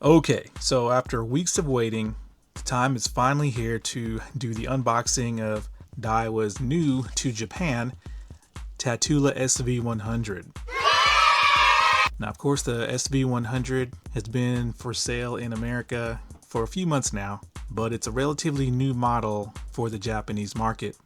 Okay, so after weeks of waiting, the time is finally here to do the unboxing of DAIWA's new to Japan TATULA SV100. Now, of course, the SV100 has been for sale in America for a few months now, but it's a relatively new model for the Japanese market.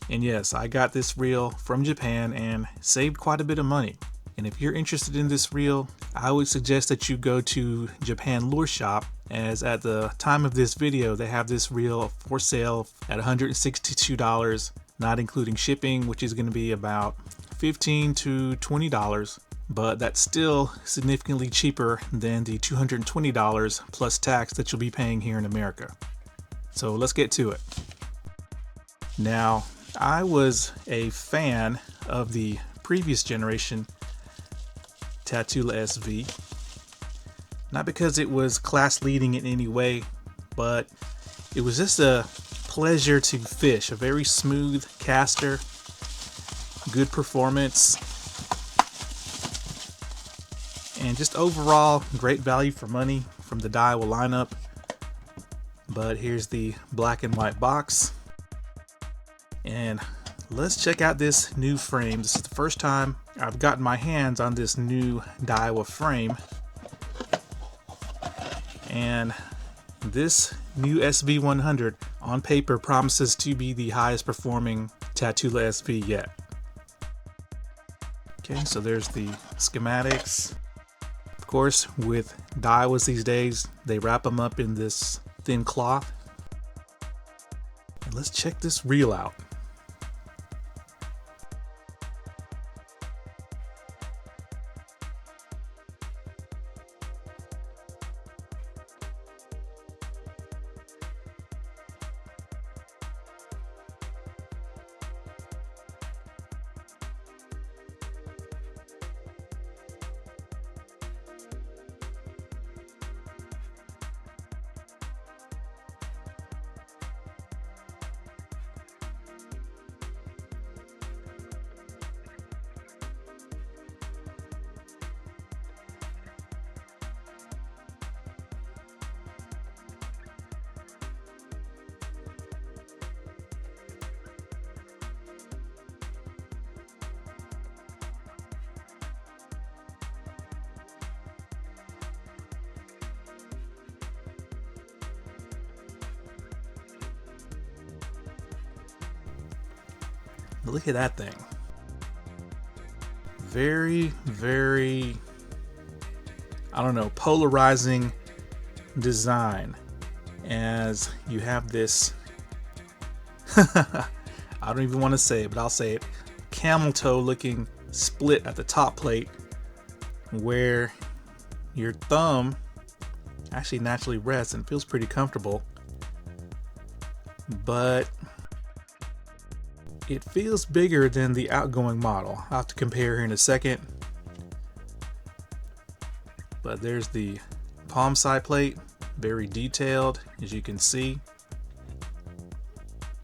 And yes, I got this reel from Japan and saved quite a bit of money. And if you're interested in this reel, I would suggest that you go to Japan Lure Shop, as at the time of this video, they have this reel for sale at $162, not including shipping, which is going to be about $15 to $20, but that's still significantly cheaper than the $220 plus tax that you'll be paying here in America. So let's get to it. Now, I was a fan of the previous generation TATULA SV, not because it was class leading in any way, but it was just a pleasure to fish. A very smooth caster, good performance, and just overall great value for money from the DAIWA lineup. But here's the black and white box, and let's check out this new frame. This is the first time I've gotten my hands on this new DAIWA frame, and this new SV100 on paper promises to be the highest performing TATULA SV yet. Okay, so there's the schematics. Of course, with DAIWAs these days, they wrap them up in this thin cloth. And let's check this reel out. Look at that thing. Very, I don't know, polarizing design, as you have this I don't even want to say it, but I'll say it, camel toe looking split at the top plate, where your thumb actually naturally rests and feels pretty comfortable, but it feels bigger than the outgoing model. I'll have to compare here in a second. But there's the palm side plate, very detailed, as you can see.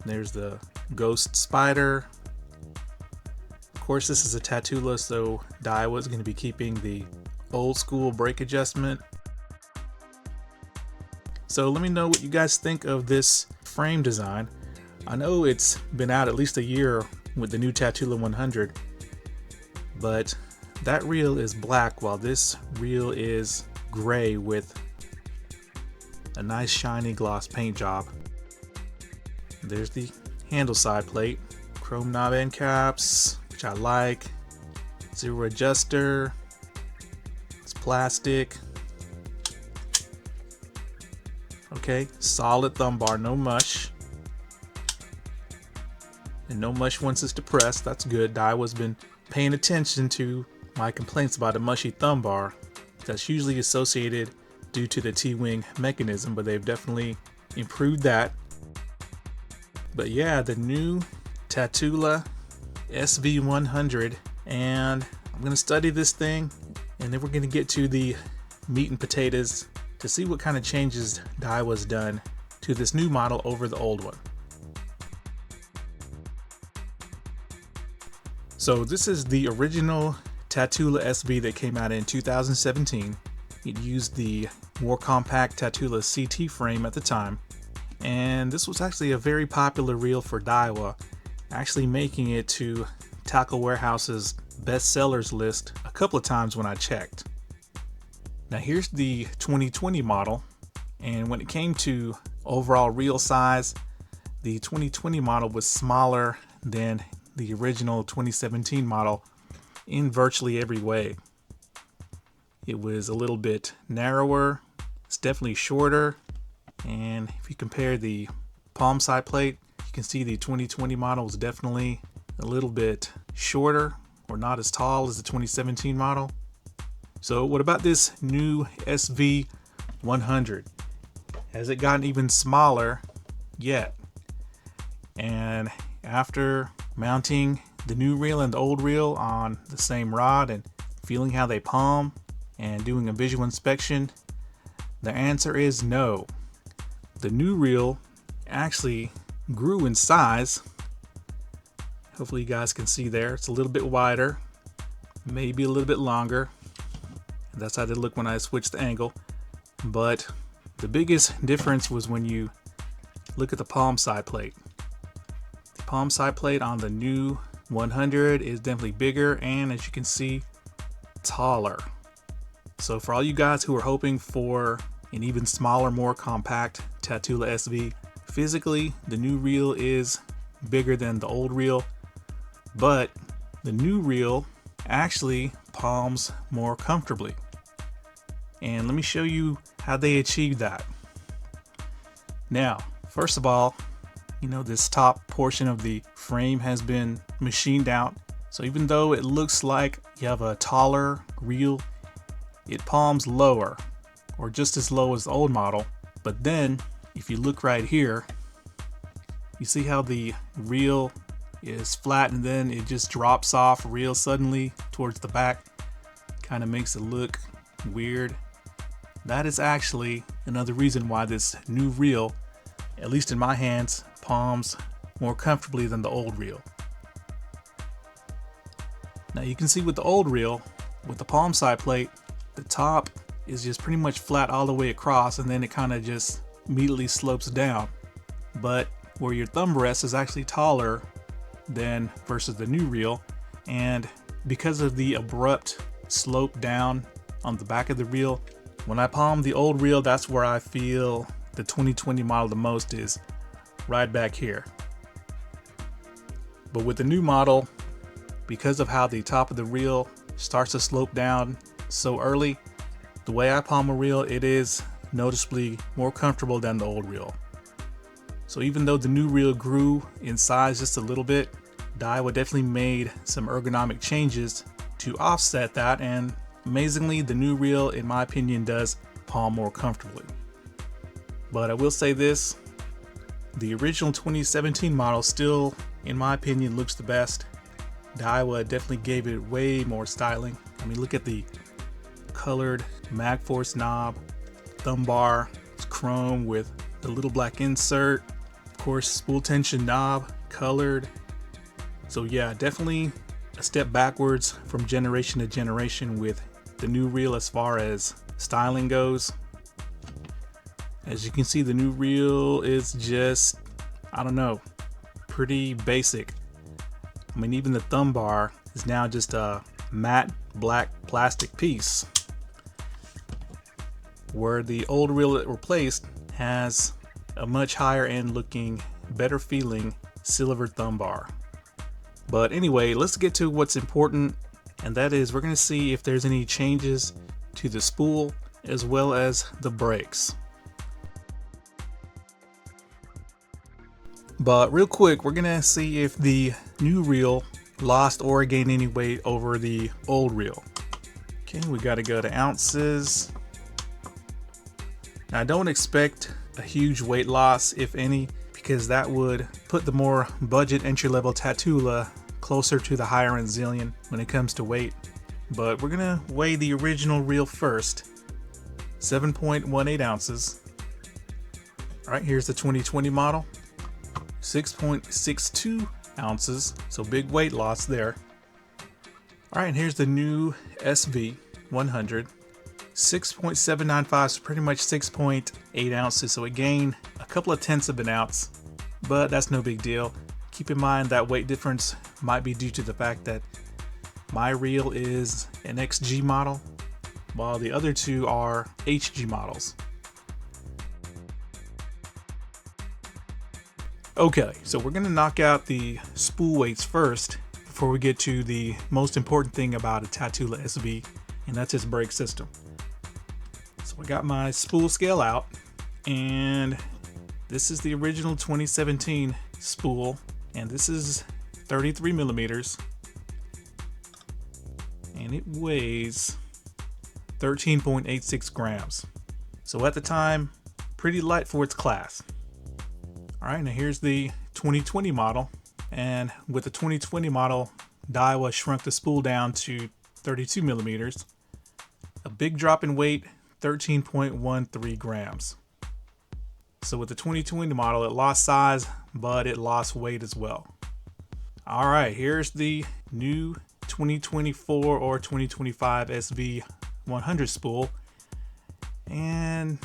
There's the ghost spider. Of course, this is a TATULA, so DAIWA is going to be keeping the old school brake adjustment. So let me know what you guys think of this frame design. I know it's been out at least a year with the new TATULA 100, but that reel is black while this reel is gray with a nice shiny gloss paint job. There's the handle side plate, chrome knob end caps, which I like, zero adjuster, it's plastic. Okay, solid thumb bar, no mush. And no mush once it's depressed. That's good. DAIWA's been paying attention to my complaints about a mushy thumb bar. That's usually associated due to the T-wing mechanism, but they've definitely improved that. But yeah, the new TATULA SV100, and I'm gonna study this thing, and then we're gonna get to the meat and potatoes to see what kind of changes DAIWA's done to this new model over the old one. So this is the original TATULA SV that came out in 2017. It used the more compact TATULA CT frame at the time, and this was actually a very popular reel for DAIWA, actually making it to Tackle Warehouse's bestsellers list a couple of times when I checked. Now here's the 2020 model, and when it came to overall reel size, the 2020 model was smaller than the original 2017 model in virtually every way. It was a little bit narrower, it's definitely shorter, and if you compare the palm side plate, you can see the 2020 model is definitely a little bit shorter or not as tall as the 2017 model. So what about this new SV100? Has it gotten even smaller yet? And after mounting the new reel and the old reel on the same rod and feeling how they palm and doing a visual inspection, the answer is no. The new reel actually grew in size. Hopefully you guys can see there. It's a little bit wider, maybe a little bit longer. That's how they look when I switched the angle. But the biggest difference was when you look at the palm side plate. The palm side plate on the new 100 is definitely bigger and, as you can see, taller. So for all you guys who are hoping for an even smaller, more compact TATULA SV, physically the new reel is bigger than the old reel, but the new reel actually palms more comfortably. And let me show you how they achieved that. Now, first of all, you know, this top portion of the frame has been machined out. So even though it looks like you have a taller reel, it palms lower, or just as low as the old model. But then if you look right here, you see how the reel is flat and then it just drops off real suddenly towards the back. Kind of makes it look weird. That is actually another reason why this new reel, at least in my hands, palms more comfortably than the old reel. Now you can see with the old reel, with the palm side plate, the top is just pretty much flat all the way across, and then it kind of just immediately slopes down. But where your thumb rest is actually taller than versus the new reel, and because of the abrupt slope down on the back of the reel, when I palm the old reel, that's where I feel the 2020 model the most, is right back here. But with the new model, because of how the top of the reel starts to slope down so early, the way I palm a reel, it is noticeably more comfortable than the old reel. So even though the new reel grew in size just a little bit, DAIWA definitely made some ergonomic changes to offset that, and amazingly, the new reel, in my opinion, does palm more comfortably. But I will say this, the original 2017 model still, in my opinion, looks the best. DAIWA definitely gave it way more styling. I mean, look at the colored MagForce knob, thumb bar, it's chrome with the little black insert, of course, spool tension knob, colored. So yeah, definitely a step backwards from generation to generation with the new reel as far as styling goes. As you can see, the new reel is just, I don't know, pretty basic. I mean, even the thumb bar is now just a matte black plastic piece, where the old reel it replaced has a much higher end looking, better feeling silver thumb bar. But anyway, let's get to what's important, and that is we're going to see if there's any changes to the spool as well as the brakes. But real quick, we're going to see if the new reel lost or gained any weight over the old reel. Okay, we got to go to ounces. Now, I don't expect a huge weight loss, if any, because that would put the more budget entry-level TATULA closer to the higher-end ZILLION when it comes to weight. But we're gonna weigh the original reel first. 7.18 ounces. All right, here's the 2020 model. 6.62 ounces, so big weight loss there. All right, and here's the new SV100. 6.795, so pretty much 6.8 ounces. So it gained a couple of tenths of an ounce, but that's no big deal. Keep in mind that weight difference might be due to the fact that my reel is an XG model, while the other two are HG models. Okay, so we're gonna knock out the spool weights first before we get to the most important thing about a TATULA SV, and that's its brake system. So I got my spool scale out, and this is the original 2017 spool, and this is 33 millimeters, and it weighs 13.86 grams. So at the time, pretty light for its class. All right, now here's the 2020 model, and with the 2020 model, DAIWA shrunk the spool down to 32 millimeters. A big drop in weight, 13.13 grams. So with the 2020 model, it lost size, but it lost weight as well. All right, here's the new 2024 or 2025 SV 100 spool, and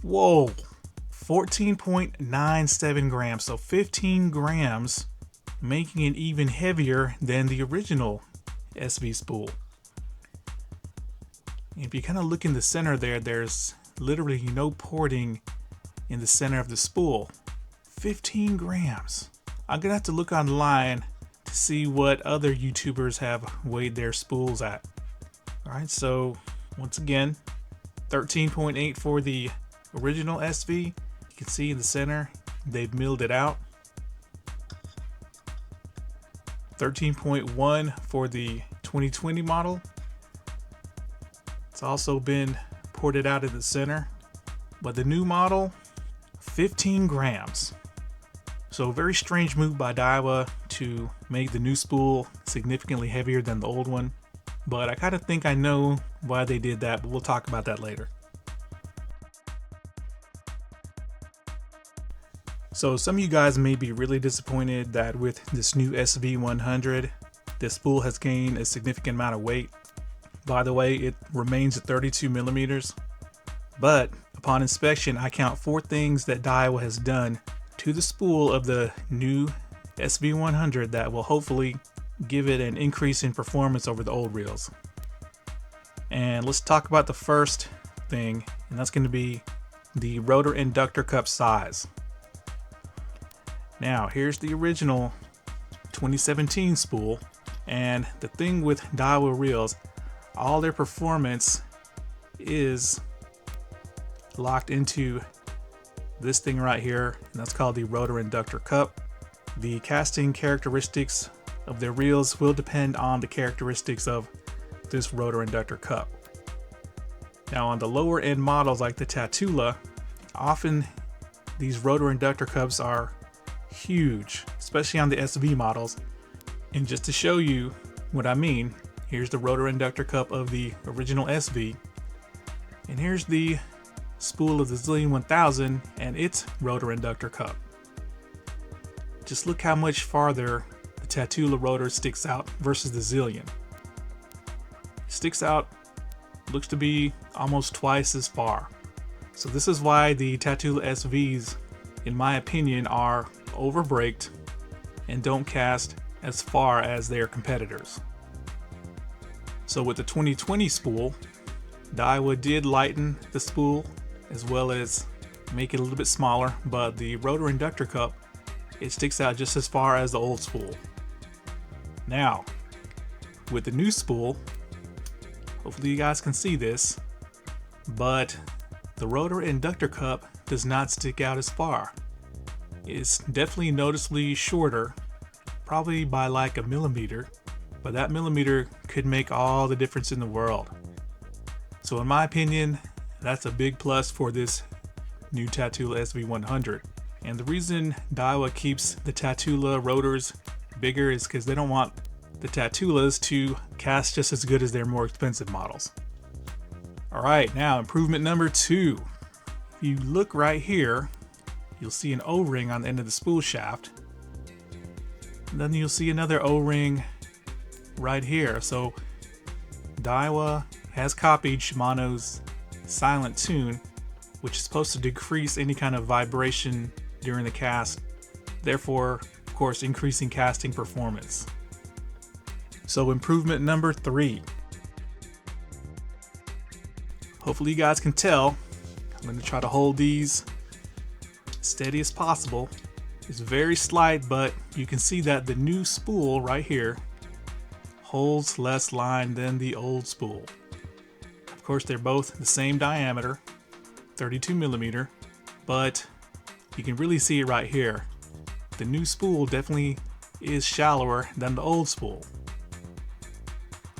whoa, 14.97 grams, so 15 grams, making it even heavier than the original SV spool. If you kind of look in the center there, there's literally no porting in the center of the spool. 15 grams. I'm gonna have to look online to see what other YouTubers have weighed their spools at. All right, so once again, 13.8 for the original SV. You can see in the center, they've milled it out. 13.1 for the 2020 model. It's also been ported out in the center, but the new model, 15 grams. So a very strange move by DAIWA to make the new spool significantly heavier than the old one, but I kind of think I know why they did that, but we'll talk about that later. So some of you guys may be really disappointed that with this new SV100, this spool has gained a significant amount of weight. By the way, it remains at 32 millimeters, but upon inspection, I count 4 things that DAIWA has done to the spool of the new SV100 that will hopefully give it an increase in performance over the old reels. And let's talk about the first thing, and that's going to be the rotor inductor cup size. Now, here's the original 2017 spool, and the thing with DAIWA reels, all their performance is locked into this thing right here, and that's called the rotor inductor cup. The casting characteristics of their reels will depend on the characteristics of this rotor inductor cup. Now on the lower end models like the TATULA, often these rotor inductor cups are huge, especially on the SV models. And just to show you what I mean, here's the rotor inductor cup of the original SV, and here's the spool of the ZILLION 1000 and its rotor inductor cup. Just look how much farther the TATULA rotor sticks out versus the ZILLION. Sticks out, looks to be almost twice as far. So this is why the TATULA SVs, in my opinion, are overbraked and don't cast as far as their competitors. So with the 2020 spool, DAIWA did lighten the spool as well as make it a little bit smaller, but the rotor inductor cup, it sticks out just as far as the old spool. Now, with the new spool, hopefully you guys can see this, but the rotor inductor cup does not stick out as far. It's definitely noticeably shorter, probably by like a millimeter, but that millimeter could make all the difference in the world. So in my opinion, that's a big plus for this new TATULA SV100. And the reason DAIWA keeps the TATULA rotors bigger is because they don't want the TATULAs to cast just as good as their more expensive models. Alright, now improvement number 2. If you look right here, you'll see an O-ring on the end of the spool shaft. And then you'll see another O-ring right here. So DAIWA has copied Shimano's silent tune, which is supposed to decrease any kind of vibration during the cast, therefore, of course, increasing casting performance. So improvement number 3. Hopefully you guys can tell, I'm going to try to hold these steady as possible. It's very slight, but you can see that the new spool right here holds less line than the old spool. Of course, they're both the same diameter, 32 millimeter, but you can really see it right here. The new spool definitely is shallower than the old spool.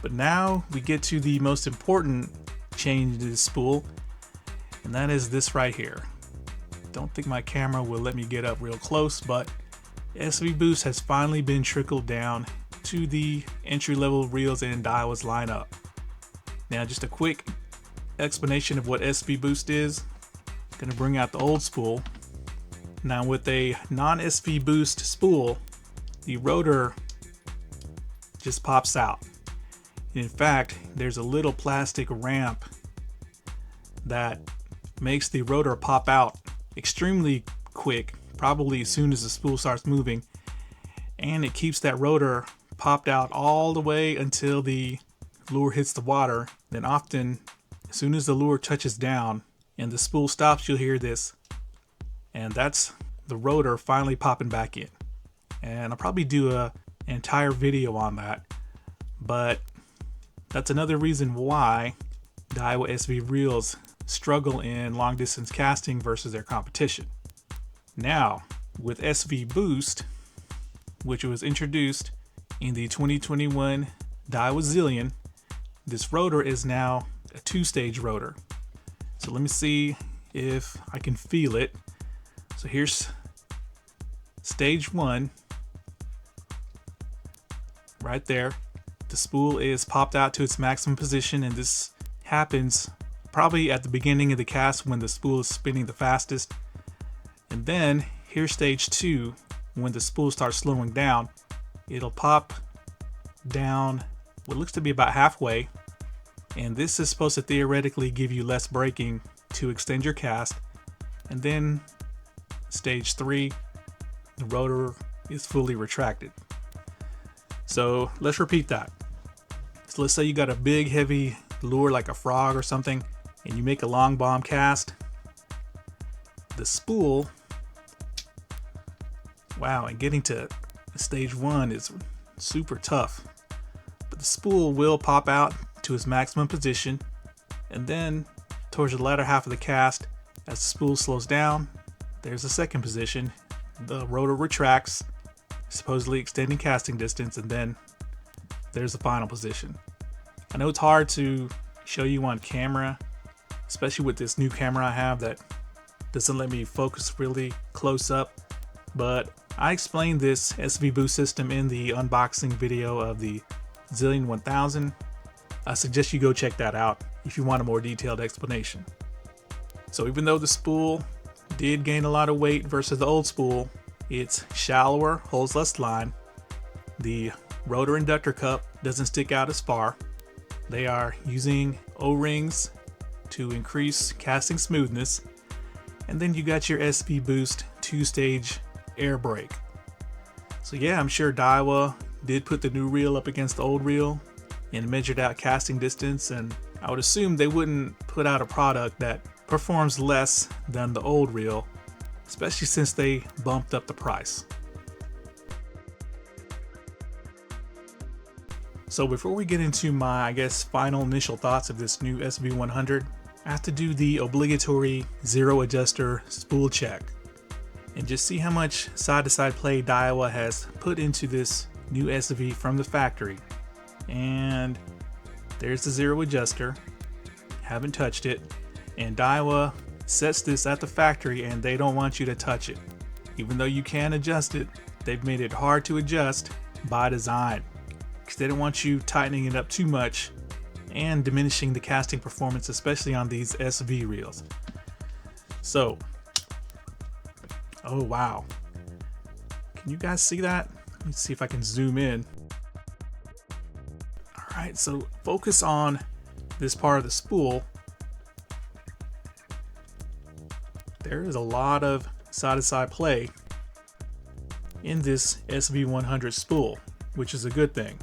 But now we get to the most important change to this spool, and that is this right here. Don't think my camera will let me get up real close, but SV Boost has finally been trickled down to the entry-level reels in DAIWA's lineup. Now, just a quick explanation of what SV Boost is. I'm going to bring out the old spool. Now, with a non-SV Boost spool, the rotor just pops out. In fact, there's a little plastic ramp that makes the rotor pop out extremely quick, probably as soon as the spool starts moving, and it keeps that rotor popped out all the way until the lure hits the water. Then often, as soon as the lure touches down and the spool stops, you'll hear this, and that's the rotor finally popping back in. And I'll probably do an entire video on that, but that's another reason why DAIWA SV reels struggle in long distance casting versus their competition. Now, with SV Boost, which was introduced in the 2021 DAIWA ZILLION, this rotor is now a 2-stage rotor. So let me see if I can feel it. So here's stage 1, right there. The spool is popped out to its maximum position, and this happens probably at the beginning of the cast when the spool is spinning the fastest. And then here's stage 2, when the spool starts slowing down. It'll pop down what looks to be about halfway, and this is supposed to theoretically give you less braking to extend your cast. And then stage 3, the rotor is fully retracted. So let's repeat that. So let's say you got a big heavy lure like a frog or something, and you make a long bomb cast. The spool, wow, and getting to stage 1 is super tough. But the spool will pop out to its maximum position, and then towards the latter half of the cast, as the spool slows down, there's a second position. The rotor retracts, supposedly extending casting distance, and then there's the final position. I know it's hard to show you on camera, especially with this new camera I have that doesn't let me focus really close up, but I explained this SV Boost system in the unboxing video of the ZILLION 1000. I suggest you go check that out if you want a more detailed explanation. So even though the spool did gain a lot of weight versus the old spool, it's shallower, holds less line. The rotor inductor cup doesn't stick out as far. They are using O-rings to increase casting smoothness. And then you got your SV Boost 2-stage air brake. So yeah, I'm sure DAIWA did put the new reel up against the old reel and measured out casting distance, and I would assume they wouldn't put out a product that performs less than the old reel, especially since they bumped up the price. So before we get into my, final initial thoughts of this new SV100, I have to do the obligatory zero adjuster spool check and just see how much side-to-side play DAIWA has put into this new SV from the factory. And there's the zero adjuster, haven't touched it, and DAIWA sets this at the factory and they don't want you to touch it. Even though you can adjust it, they've made it hard to adjust by design, because they don't want you tightening it up too much and diminishing the casting performance, especially on these SV reels. So, oh wow, can you guys see that? Let me see if I can zoom in. All Alright, so focus on this part of the spool. There is a lot of side-to-side play in this SV100 spool, which is a good thing.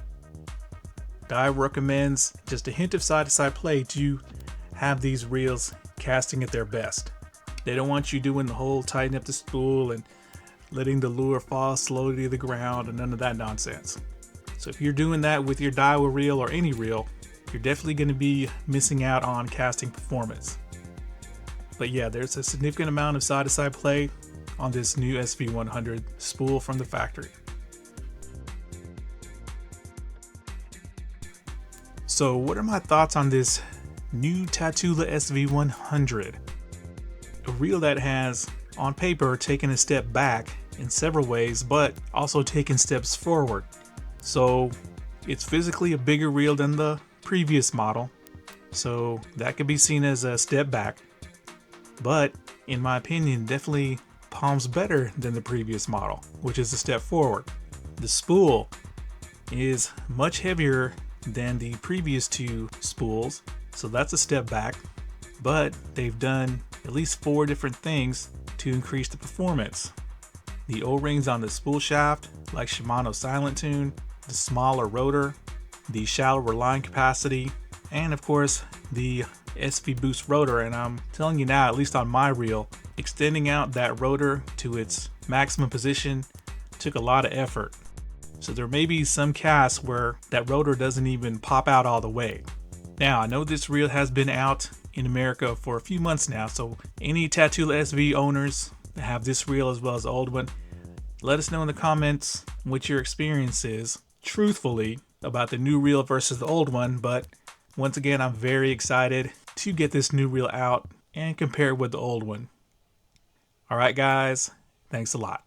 DAIWA recommends just a hint of side-to-side play to have these reels casting at their best. They don't want you doing the whole tighten up the spool and letting the lure fall slowly to the ground and none of that nonsense. So if you're doing that with your DAIWA reel or any reel, you're definitely going to be missing out on casting performance. But yeah, there's a significant amount of side-to-side play on this new SV100 spool from the factory. So what are my thoughts on this new TATULA SV100? A reel that has, on paper, taken a step back in several ways, but also taken steps forward. So it's physically a bigger reel than the previous model, so that could be seen as a step back. But in my opinion, definitely palms better than the previous model, which is a step forward. The spool is much heavier than the previous two spools, so that's a step back, but they've done at least 4 different things to increase the performance. The O-rings on the spool shaft, like Shimano Silent Tune, the smaller rotor, the shallower line capacity, and of course the SV Boost rotor. And I'm telling you now, at least on my reel, extending out that rotor to its maximum position took a lot of effort. So there may be some casts where that rotor doesn't even pop out all the way. Now I know this reel has been out in America for a few months now, so any TATULA SV owners that have this reel as well as the old one, let us know in the comments what your experience is, truthfully, about the new reel versus the old one. But once again, I'm very excited to get this new reel out and compare it with the old one. Alright guys, thanks a lot.